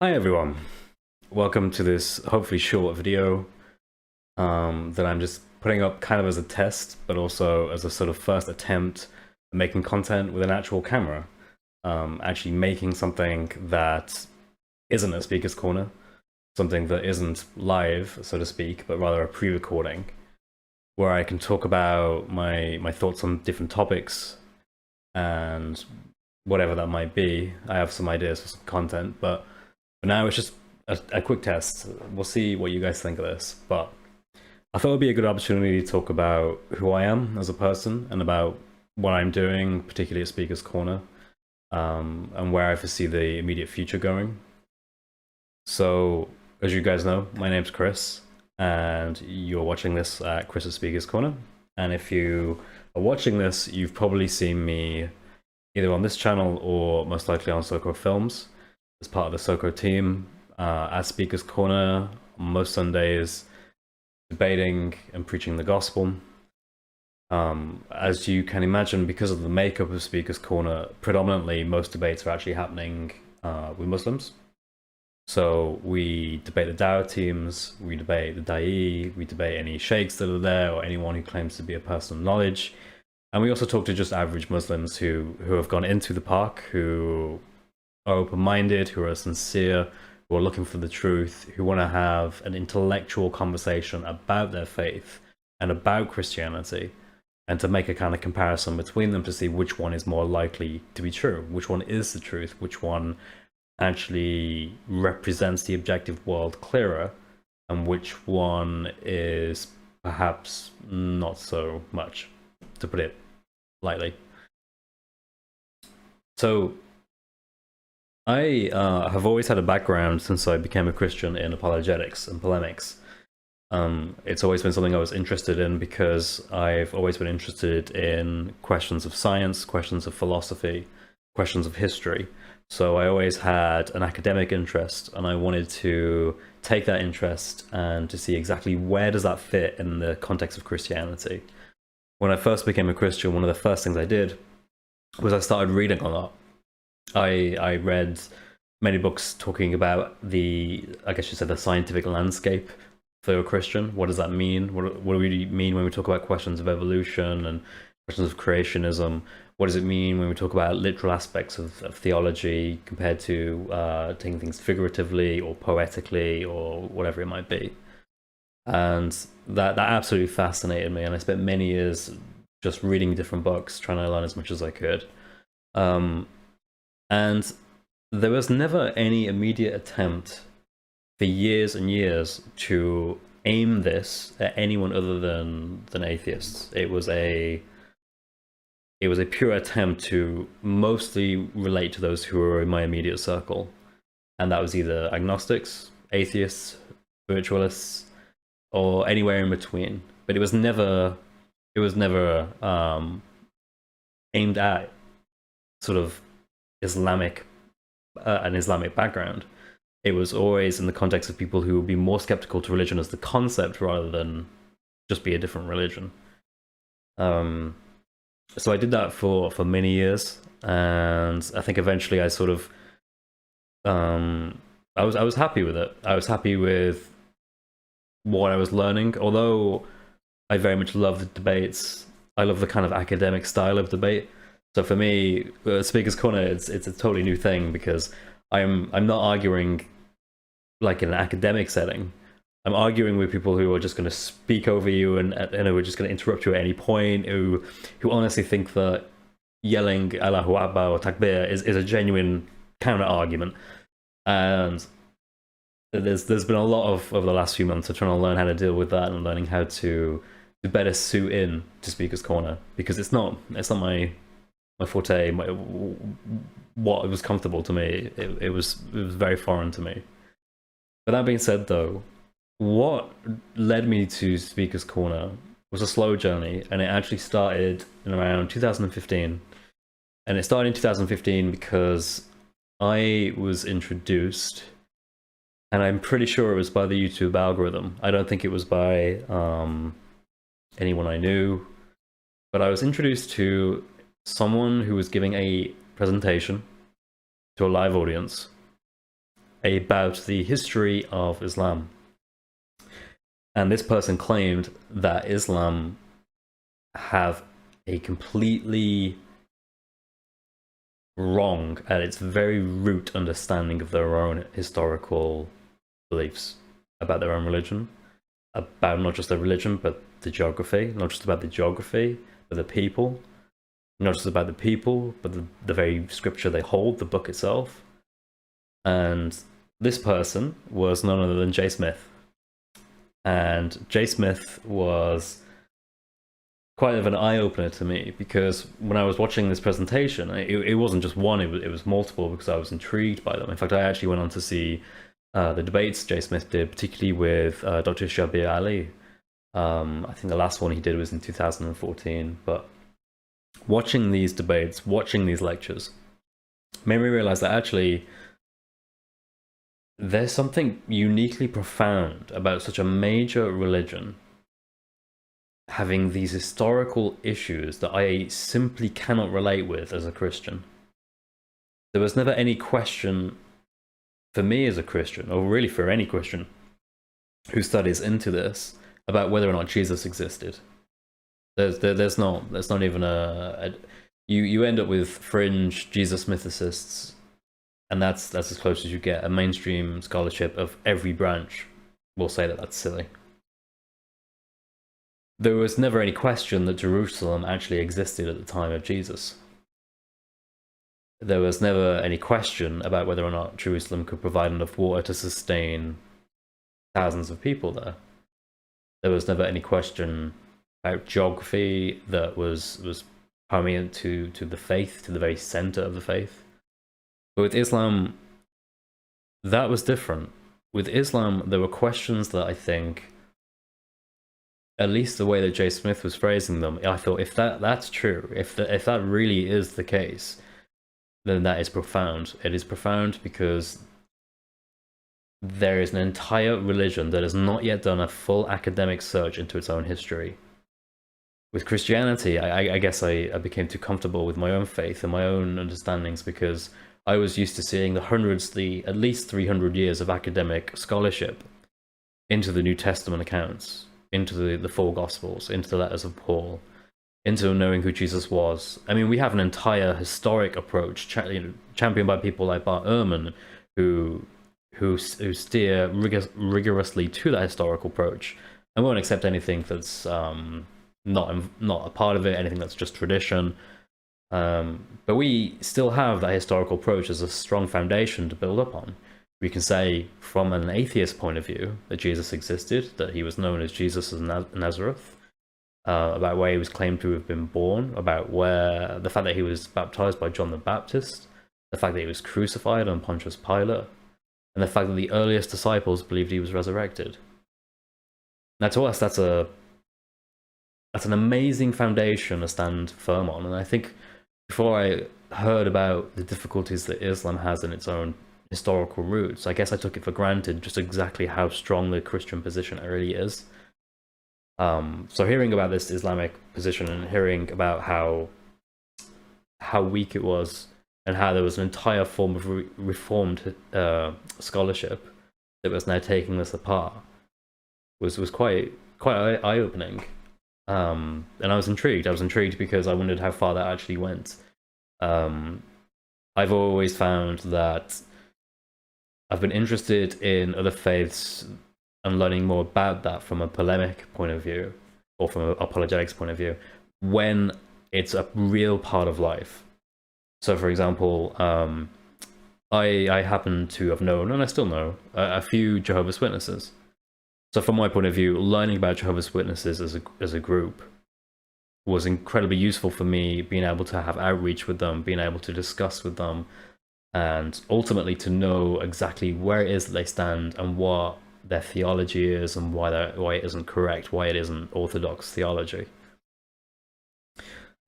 Hi everyone, welcome to this hopefully short video that I'm just putting up kind of as a test, but also as a sort of first attempt at making content with an actual camera. Actually making something that isn't a speaker's corner, something that isn't live, so to speak, but rather a pre-recording, where I can talk about my thoughts on different topics and whatever that might be. I have some ideas for some content, but for now, it's just a quick test. We'll see what you guys think of this. But I thought it would be a good opportunity to talk about who I am as a person and about what I'm doing, particularly at Speaker's Corner, and where I foresee the immediate future going. So, as you guys know, my name's Chris, and you're watching this at Chris's Speaker's Corner. And if you are watching this, you've probably seen me either on this channel or most likely on SOCO Films as part of the SOCO team at Speaker's Corner on most Sundays, debating and preaching the gospel. As you can imagine, because of the makeup of Speaker's Corner, predominantly most debates are actually happening with Muslims. So we debate the Dawah teams, we debate the Da'i, we debate any sheikhs that are there or anyone who claims to be a person of knowledge. And we also talk to just average Muslims who have gone into the park, who are open-minded, who are sincere, who are looking for the truth, who want to have an intellectual conversation about their faith and about Christianity, and to make a kind of comparison between them to see which one is more likely to be true, which one is the truth, which one actually represents the objective world clearer, and which one is perhaps not so much, to put it lightly. So I have always had a background since I became a Christian in apologetics and polemics. It's always been something I was interested in because I've always been interested in questions of science, questions of philosophy, questions of history. So I always had an academic interest, and I wanted to take that interest and to see exactly where does that fit in the context of Christianity. When I first became a Christian, one of the first things I did was I started reading a lot. I read many books talking about I guess you said, the scientific landscape for a Christian. What does that mean? What do we mean when we talk about questions of evolution and questions of creationism? What does it mean when we talk about literal aspects of theology compared to taking things figuratively or poetically or whatever it might be? And that absolutely fascinated me, and I spent many years just reading different books, trying to learn as much as I could. And there was never any immediate attempt for years and years to aim this at anyone other than atheists. It was a pure attempt to mostly relate to those who were in my immediate circle, and that was either agnostics, atheists, spiritualists, or anywhere in between. But it was never aimed at sort of an Islamic background. It was always in the context of people who would be more skeptical to religion as the concept rather than just be a different religion. So I did that for many years, and I think eventually I sort of I was happy with it. I was happy with what I was learning, although I very much love the debates. I love the kind of academic style of debate. So for me, Speaker's Corner, it's a totally new thing because I'm not arguing like in an academic setting. I'm arguing with people who are just going to speak over you and who are just going to interrupt you at any point, who honestly think that yelling Allahu Akbar or Takbir is a genuine counter argument. And there's been a lot of over the last few months of trying to learn how to deal with that and learning how to better suit in to Speaker's Corner, because it's not my forte, what was comfortable to me. It was very foreign to me. But that being said, though, what led me to Speaker's Corner was a slow journey, and it actually started in around 2015. And it started in 2015 because I was introduced, and I'm pretty sure it was by the YouTube algorithm. I don't think it was by anyone I knew, but I was introduced to someone who was giving a presentation to a live audience, about the history of Islam. And this person claimed that Islam have a completely wrong at its very root understanding of their own historical beliefs about their own religion, about not just their religion but the geography, not just about the geography but the people, not just about the people but the very scripture they hold, the book itself. And this person was none other than Jay Smith. And Jay Smith was quite of an eye-opener to me, because when I was watching this presentation, it wasn't just one, it was multiple, because I was intrigued by them. In fact, I actually went on to see the debates Jay Smith did, particularly with Dr. Shabir Ali. I think the last one he did was in 2014. But watching these debates, watching these lectures, made me realize that actually there's something uniquely profound about such a major religion having these historical issues that I simply cannot relate with as a Christian. There was never any question for me as a Christian, or really for any Christian who studies into this, about whether or not Jesus existed. There's not even you end up with fringe Jesus mythicists, and that's as close as you get. A mainstream scholarship of every branch will say that that's silly. There was never any question that Jerusalem actually existed at the time of Jesus. There was never any question about whether or not Jerusalem could provide enough water to sustain thousands of people there. There was never any question about geography that was permeant to the faith, to the very center of the faith. But with Islam, that was different. With Islam, there were questions that I think, at least the way that Jay Smith was phrasing them, I thought, if that's true, if that really is the case, then that is profound. It is profound because there is an entire religion that has not yet done a full academic search into its own history. With Christianity, I guess I became too comfortable with my own faith and my own understandings, because I was used to seeing at least 300 years of academic scholarship into the New Testament accounts, into the four Gospels, into the letters of Paul, into knowing who Jesus was. I mean, we have an entire historic approach championed by people like Bart Ehrman, who steer rigorously to that historical approach and won't accept anything that's not a part of it, anything that's just tradition. But we still have that historical approach as a strong foundation to build up on. We can say, from an atheist point of view, that Jesus existed, that he was known as Jesus of Nazareth, about where he was claimed to have been born, about the fact that he was baptized by John the Baptist, the fact that he was crucified on Pontius Pilate, and the fact that the earliest disciples believed he was resurrected. Now, to us, that's an amazing foundation to stand firm on. And I think before I heard about the difficulties that Islam has in its own historical roots, I guess I took it for granted just exactly how strong the Christian position really is. So hearing about this Islamic position and hearing about how weak it was, and how there was an entire form of reformed scholarship that was now taking this apart, was quite eye-opening. And I was intrigued because I wondered how far that actually went. I've always found that I've been interested in other faiths and learning more about that from a polemic point of view, or from an apologetics point of view, when it's a real part of life. So, for example, I happen to have known, and I still know, a few Jehovah's Witnesses. So from my point of view, learning about Jehovah's Witnesses as a group was incredibly useful for me, being able to have outreach with them, being able to discuss with them, and ultimately to know exactly where it is that they stand and what their theology is, and why it isn't correct, why it isn't orthodox theology.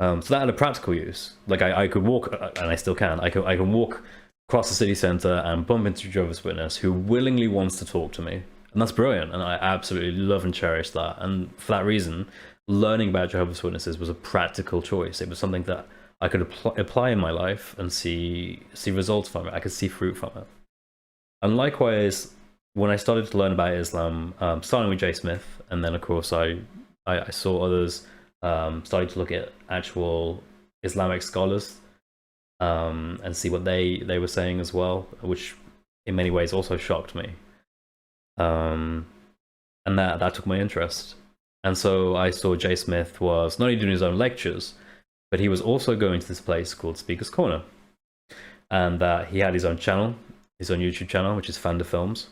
So that had a practical use. Like I could walk, and I still can, I can walk across the city centre and bump into a Jehovah's Witness who willingly wants to talk to me. And that's brilliant, and I absolutely love and cherish that. And for that reason, learning about Jehovah's Witnesses was a practical choice. It was something that I could apply in my life and see results from it. I could see fruit from it. And likewise, when I started to learn about Islam, starting with Jay Smith, and then of course I saw others starting to look at actual Islamic scholars and see what they were saying as well, which in many ways also shocked me. Um, and that took my interest. And so I saw Jay Smith was not only doing his own lectures, but he was also going to this place called Speaker's Corner, and that he had his own channel, his own YouTube channel, which is Fanda Films,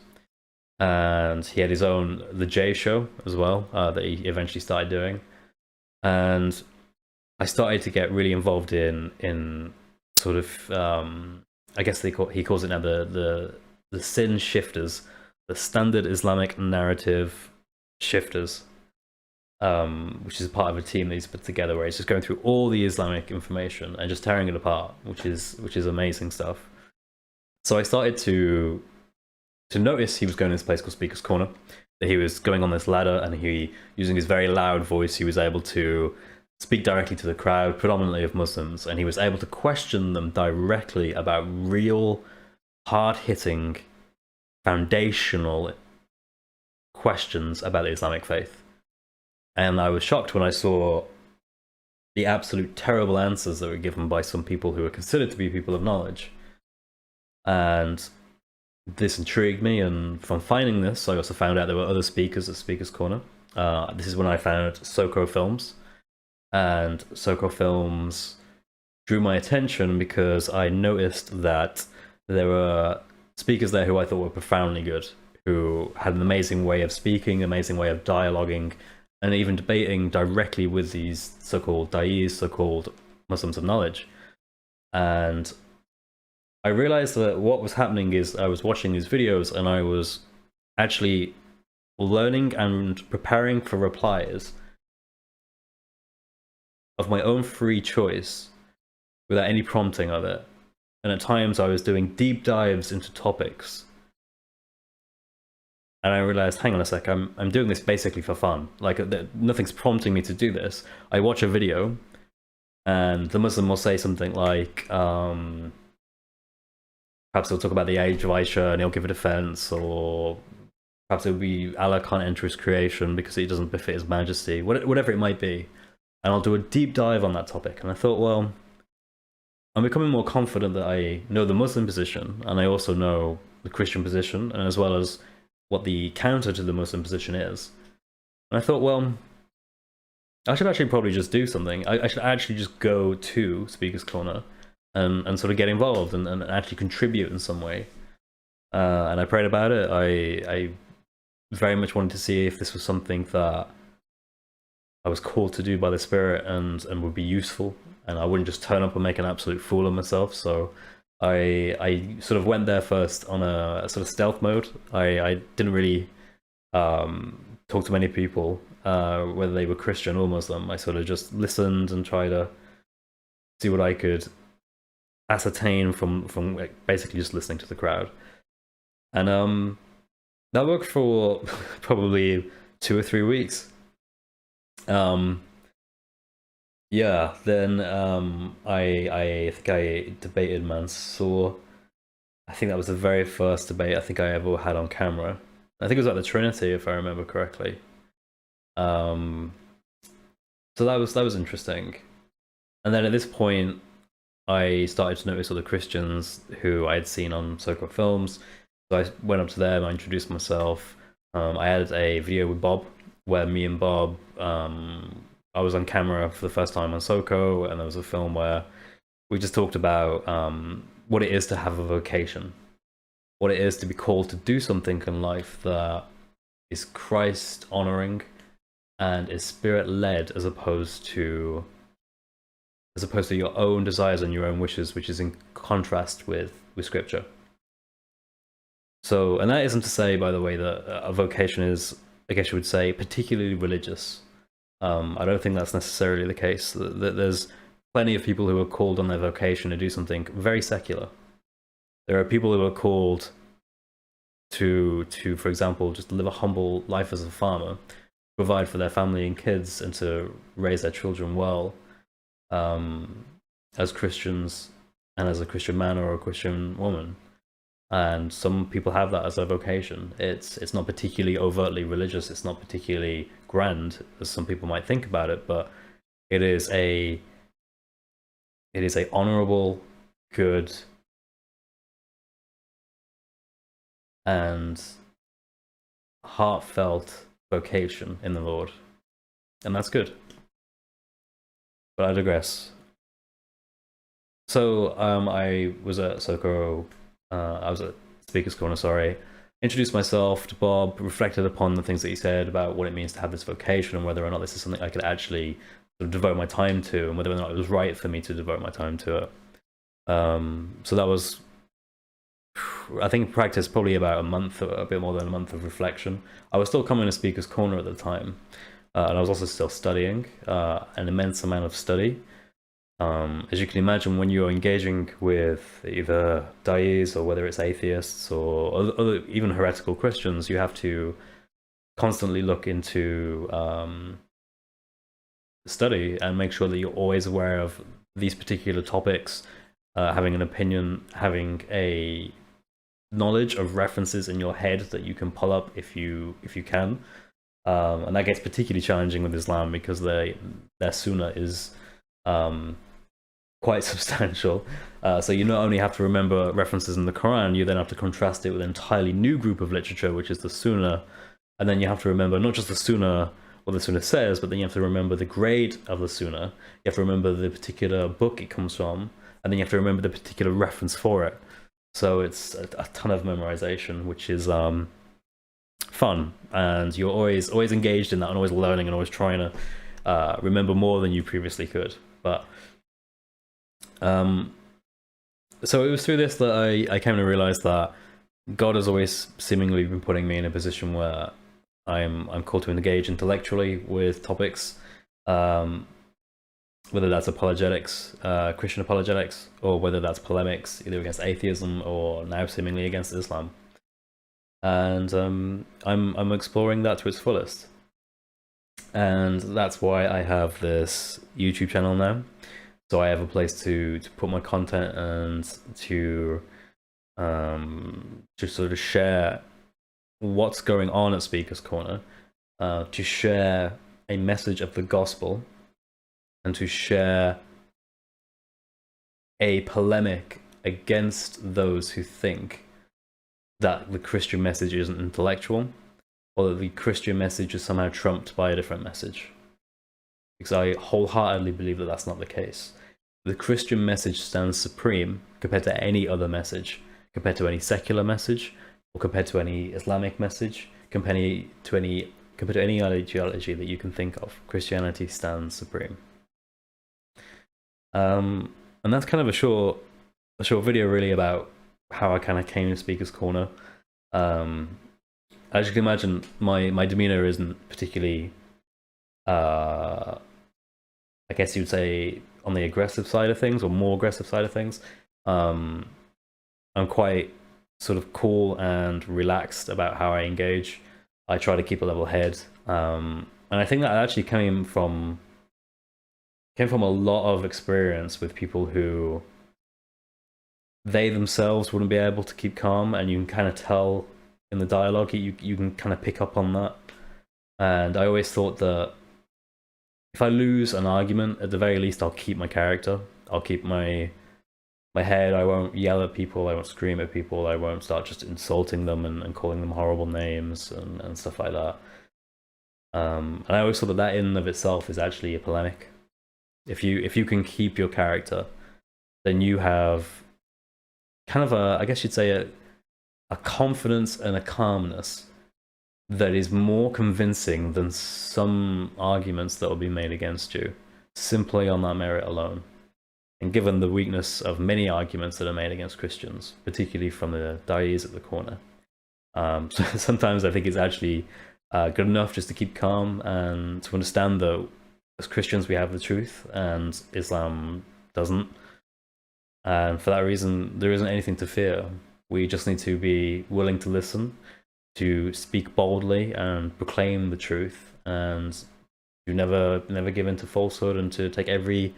and he had his own The Jay Show as well that he eventually started doing. And I started to get really involved in sort of I guess he calls it now the sin shifters, the standard Islamic narrative shifters, which is part of a team that he's put together where he's just going through all the Islamic information and just tearing it apart, which is amazing stuff. So I started to notice he was going to this place called Speaker's Corner, that he was going on this ladder, and he, using his very loud voice, he was able to speak directly to the crowd, predominantly of Muslims, and he was able to question them directly about real, hard-hitting, foundational questions about the Islamic faith. And I was shocked when I saw the absolute terrible answers that were given by some people who were considered to be people of knowledge. And this intrigued me, and from finding this, I also found out there were other speakers at Speaker's Corner. This is when I found SOCO Films, and SOCO Films drew my attention because I noticed that there were speakers there who I thought were profoundly good, who had an amazing way of speaking, amazing way of dialoguing, and even debating directly with these so-called da'is, so-called Muslims of knowledge. And I realized that what was happening is I was watching these videos and I was actually learning and preparing for replies of my own free choice without any prompting of it. And at times I was doing deep dives into topics. And I realized, hang on a sec, I'm doing this basically for fun. Like, nothing's prompting me to do this. I watch a video and the Muslim will say something like, perhaps he'll talk about the age of Aisha and he'll give a defense, or perhaps it'll be Allah can't enter his creation because it doesn't befit his majesty, whatever it might be. And I'll do a deep dive on that topic. And I thought, well, I'm becoming more confident that I know the Muslim position and I also know the Christian position, and as well as what the counter to the Muslim position is. And I thought, well, I should actually probably just do something. I should actually just go to Speaker's Corner and sort of get involved and actually contribute in some way. And I prayed about it. I very much wanted to see if this was something that I was called to do by the Spirit and would be useful, and I wouldn't just turn up and make an absolute fool of myself. So I sort of went there first on a sort of stealth mode. I didn't really talk to many people, whether they were Christian or Muslim. I sort of just listened and tried to see what I could ascertain from basically just listening to the crowd. And that worked for probably 2 or 3 weeks. Yeah, then I think I debated Mansour. I think that was the very first debate I think I ever had on camera. I think it was at the Trinity, if I remember correctly. So that was interesting. And then at this point, I started to notice other Christians who I had seen on SOCO Films. So I went up to them, I introduced myself. I had a video with Bob where me and Bob, I was on camera for the first time on SOCO, and there was a film where we just talked about what it is to have a vocation, what it is to be called to do something in life that is Christ honoring and is Spirit led, as opposed to your own desires and your own wishes, which is in contrast with Scripture. So, and that isn't to say, by the way, that a vocation is, I guess you would say, particularly religious. I don't think that's necessarily the case. There's plenty of people who are called on their vocation to do something very secular. There are people who are called to, for example, just live a humble life as a farmer, provide for their family and kids, and to raise their children well, as Christians and as a Christian man or a Christian woman. and some people have that as a vocation. It's not particularly overtly religious. It's not particularly grand, as some people might think about it, but it is a honorable, good, and heartfelt vocation in the Lord, and that's good. But I digress. So I was at SOCO. I was at Speaker's Corner. Sorry. Introduced myself to Bob. Reflected upon the things that he said about what it means to have this vocation and whether or not this is something I could actually sort of devote my time to, and whether or not it was right for me to devote my time to it. So that was, I think, practice probably about a month, a bit more than a month of reflection. I was still coming to Speaker's Corner at the time, and I was also still studying, an immense amount of study. As you can imagine, when you're engaging with either dais or whether it's atheists or other, even heretical Christians, you have to constantly look into study and make sure that you're always aware of these particular topics, having an opinion, having a knowledge of references in your head that you can pull up if you can. And that gets particularly challenging with Islam because their sunnah is quite substantial. So you not only have to remember references in the Quran, you then have to contrast it with an entirely new group of literature, which is the Sunnah. And then you have to remember not just the Sunnah, what the Sunnah says, but then you have to remember the grade of the Sunnah. You have to remember the particular book it comes from, and then you have to remember the particular reference for it. So it's a ton of memorization, which is fun, and you're always engaged in that and always learning and always trying to remember more than you previously could. But so it was through this that I came to realize that God has always seemingly been putting me in a position where I'm called to engage intellectually with topics, whether that's apologetics, Christian apologetics, or whether that's polemics either against atheism or now seemingly against Islam. And I'm exploring that to its fullest, and that's why I have this YouTube channel now. So I have a place to put my content and to sort of share what's going on at Speaker's Corner, to share a message of the gospel, and to share a polemic against those who think that the Christian message isn't intellectual, or that the Christian message is somehow trumped by a different message. Because I wholeheartedly believe that that's not the case. The Christian message stands supreme compared to any other message, compared to any secular message, or compared to any Islamic message, compared to any ideology that you can think of. Christianity stands supreme. And that's kind of a short video really about how I kind of came to Speaker's Corner. As you can imagine, my demeanor isn't particularly, I guess you'd say, on the aggressive side of things, or more aggressive side of things. I'm quite sort of cool and relaxed about how I engage. I try to keep a level head, and I think that actually came from a lot of experience with people who they themselves wouldn't be able to keep calm, and you can kind of tell in the dialogue, you can kind of pick up on that. And I always thought that if I lose an argument, at the very least I'll keep my character, I'll keep my head. I won't yell at people, I won't scream at people, I won't start just insulting them and calling them horrible names and stuff like that. And I always thought that in and of itself is actually a polemic. If you can keep your character, then you have kind of I guess you'd say a confidence and a calmness that is more convincing than some arguments that will be made against you, simply on that merit alone. And given the weakness of many arguments that are made against Christians, particularly from the dais at the corner, so sometimes I think it's actually good enough just to keep calm and to understand that as Christians we have the truth and Islam doesn't. And for that reason, there isn't anything to fear. We just need to be willing to listen, to speak boldly and proclaim the truth, and to never give in to falsehood, and to take every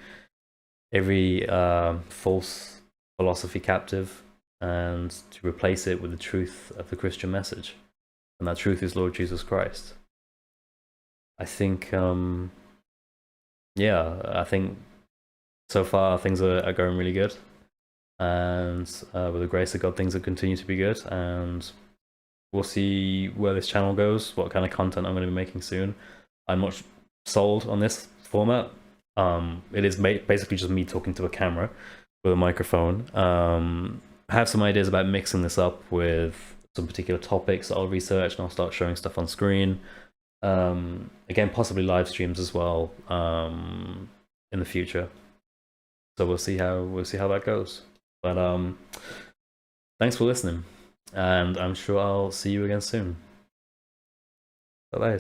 false philosophy captive, and to replace it with the truth of the Christian message. And that truth is Lord Jesus Christ. I think, I think so far things are going really good. And with the grace of God, things will continue to be good. And we'll see where this channel goes, what kind of content I'm going to be making soon. I'm not sold on this format. It is basically just me talking to a camera with a microphone. I have some ideas about mixing this up with some particular topics that I'll research, and I'll start showing stuff on screen. Again, possibly live streams as well in the future. So we'll see how that goes. But thanks for listening, and I'm sure I'll see you again soon. Bye-bye.